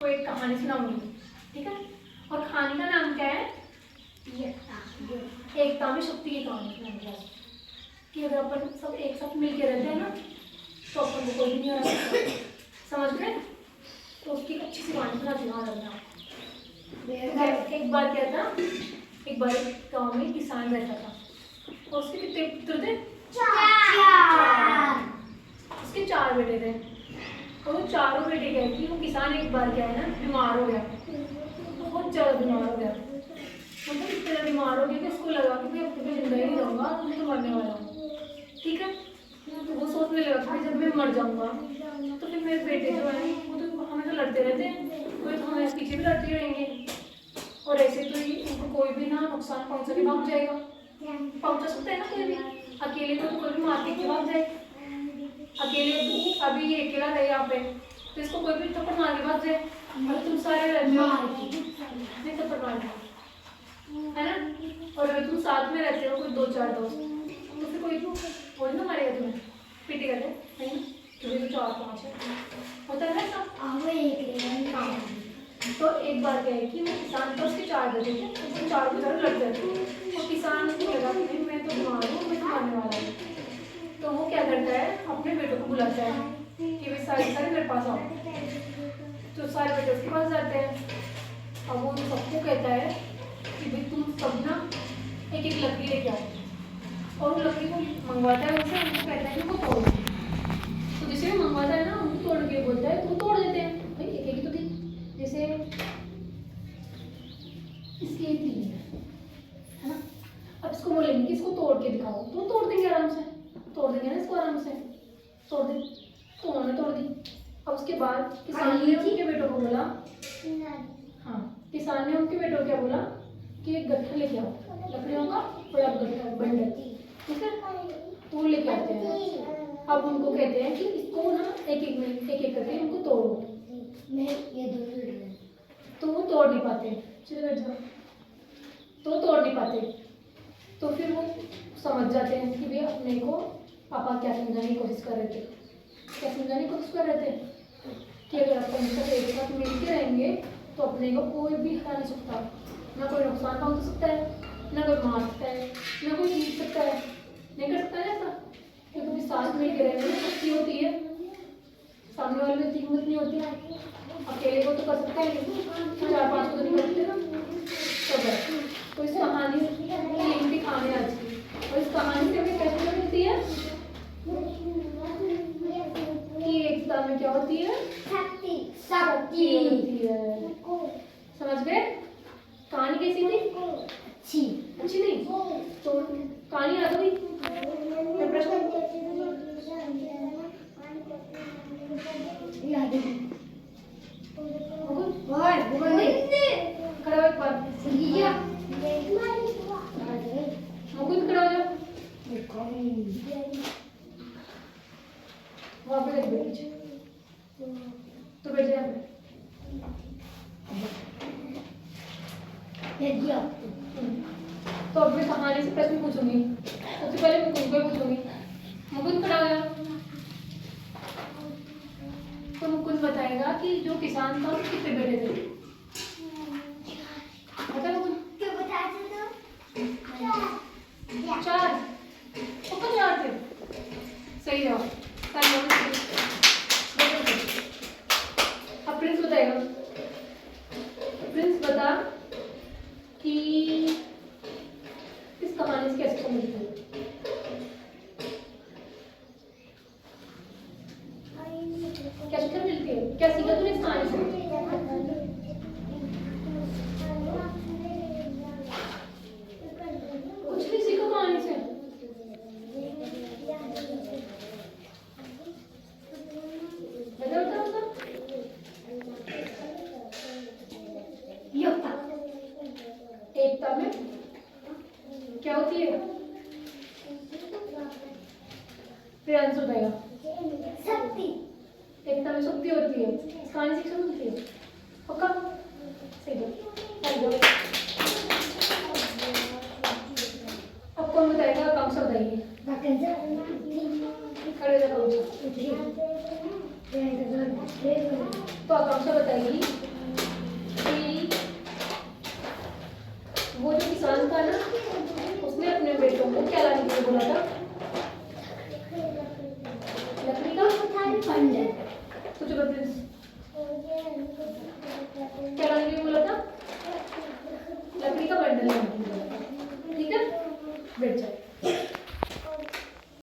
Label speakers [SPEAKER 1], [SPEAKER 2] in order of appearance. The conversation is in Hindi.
[SPEAKER 1] एक कहानी सुनाऊंगी, ठीक है। और कहानी का नाम क्या है? एकता में शक्ति की कहानी सुनाऊंगी आज। कि अगर अपन सब एक साथ मिलके रहते हैं ना तो अपन को कोई भी नहीं हरा सकता, समझ गए? तो उसकी अच्छी सी कहानी सुनाती हूँ आज मैं। एक बार क्या था, एक बार एक गाँव में किसान रहता था और उसके कितने पुत्र थे? चार। उसके 4 बेटे थे और वो चारों बेटे क्या कि वो किसान एक बार क्या है ना बीमार हो गया, बहुत ज़्यादा बीमार हो गया। मतलब इतना बीमार हो गया कि उसको लगा कि मैं अब तो जिंदा ही नहीं रहूँगा, मैं तो मरने वाला हूँ, ठीक है। तो वो सोचने लगा कि जब मैं मर जाऊँगा तो फिर मेरे बेटे जो हैं वो तो हमें तो लड़ते रहते हैं, कोई तो हमें पीछे भी लड़ते रहेंगे और ऐसे तो उनको कोई भी ना नुकसान पहुँचा के भाग जाएगा, पहुँचा सकता है ना कोई भी। अकेले को तो कोई भी मार के भाग जाए, अकेले अभी ये अकेला रहे यहाँ पे तो इसको कोई भी थप्पड़ मार के भाग जाए, और तुम सारे रहते हो नहीं थप्पड़ मार के, है ना। और अगर तुम साथ में रहते हो कोई 2-4 दोस्त तो फिर कोई थोड़ी ना मारेगा तुम्हें, पीटेगा नहीं ना, क्योंकि तो 4-5 है, होता है ना सब। हाँ, तो एक बार क्या है कि वो किसान तो उसके 4 बेटे थे, तो 4 के 4 लड़ जाते और किसान को लगा कि नहीं मैं तो बीमार हूँ, मैं तो मरने वाला हूँ। तो वो क्या करता है अपने बेटों को बुलाता है कि वे सारे मेरे पास आओ। तो सारे बेटे उसके पास जाते हैं। अब वो सबको कहता है कि भाई तुम सब ना एक एक लकड़ी लेके आओ, और वो लकड़ी को मंगवाता है उनसे, उनको कहता है कि उनको तोड़। तो जैसे वो मंगवाता है ना उनको तोड़ के बोलता है तुम तोड़ देते हैं भाई एक एक तो दी, जैसे इसकी 3 है ना। अब इसको बोलेंगे कि इसको तोड़ के दिखाओ, तो तोड़ देंगे आराम से, तोड़ देंगे ना इसको आराम से, तोड़ दे। तो उन्होंने तोड़ दी। अब उसके बाद किसान ने उनके बेटों को बोला, हाँ किसान ने उनके बेटों को क्या बोला कि एक गट्ठा लेके आओ, लकड़ियों का बड़ा गट्ठा बंडल, ठीक है। तो लेके आते हैं। अब उनको कहते हैं कि इसको ना एक एक करके उनको तोड़ो। तो वो तोड़ नहीं पाते, चलो बैठ जाओ, तो तोड़ नहीं पाते। तो फिर वो समझ जाते हैं कि भैया अपने को पापा क्या समझाने की कोशिश कर रहे थे, क्या समझाने की कोशिश कर रहे थे कि अगर अपन सब एक साथ मिल के रहेंगे तो अपने को कोई भी हरा नहीं सकता, ना कोई नुकसान पहुंचा सकता है, ना कोई मार सकता है, ना कोई जीत सकता है, नहीं कर सकता है ऐसा। क्योंकि साथ मिल के रहने में शक्ति होती है, सामने वाले में हिम्मत नहीं होती है। अकेले को तो कर सकता है लेकिन 4-5 को तो नहीं कर सकते ना। तो इस कहानी की कहानी आज की, और इस कहानी से हमें कैसे मिलती है कि एकता में क्या होती है? शक्ति होती है, समझ गए? कहानी कैसी थी? अच्छी नहीं तो कहानी याद हो गई? मैं प्रश्न खड़ा एक बार मुकुंद खड़ा हो जाओ, वहाँ पे बैठ पीछे, तो बैठ जाए। तो अब मैं कहानी से प्रश्न पूछूंगी, सबसे पहले मुकुंद को पूछूंगी। मुकुंद खड़ा हो जाओ। तो मुकुंद बताएगा कि जो किसान था उसके कितने बेटे थे, बता मुकुंद। 4, पक्का 4 थे, सही जवाब। अब प्रिंस बताएगा, प्रिंस बता कि इस कहानी से कैसे समझते हैं? क्या शिक्षा मिलती है, क्या सीखा तूने इस कहानी से? कुछ नहीं सीखा कहानी से। एकता में क्या होती है? प्रियांशु बताएगा। शक्ति। एकता में शक्ति होती है, इस कहानी से शिक्षा मिलती है, पक्का? सही है। अब कौन बताएगा? आकांक्षा बताइए। खड़े हो जाओ। तो आकांक्षा बताएगी कुछ बता प्लीज। क्या करने के लिए बोला था?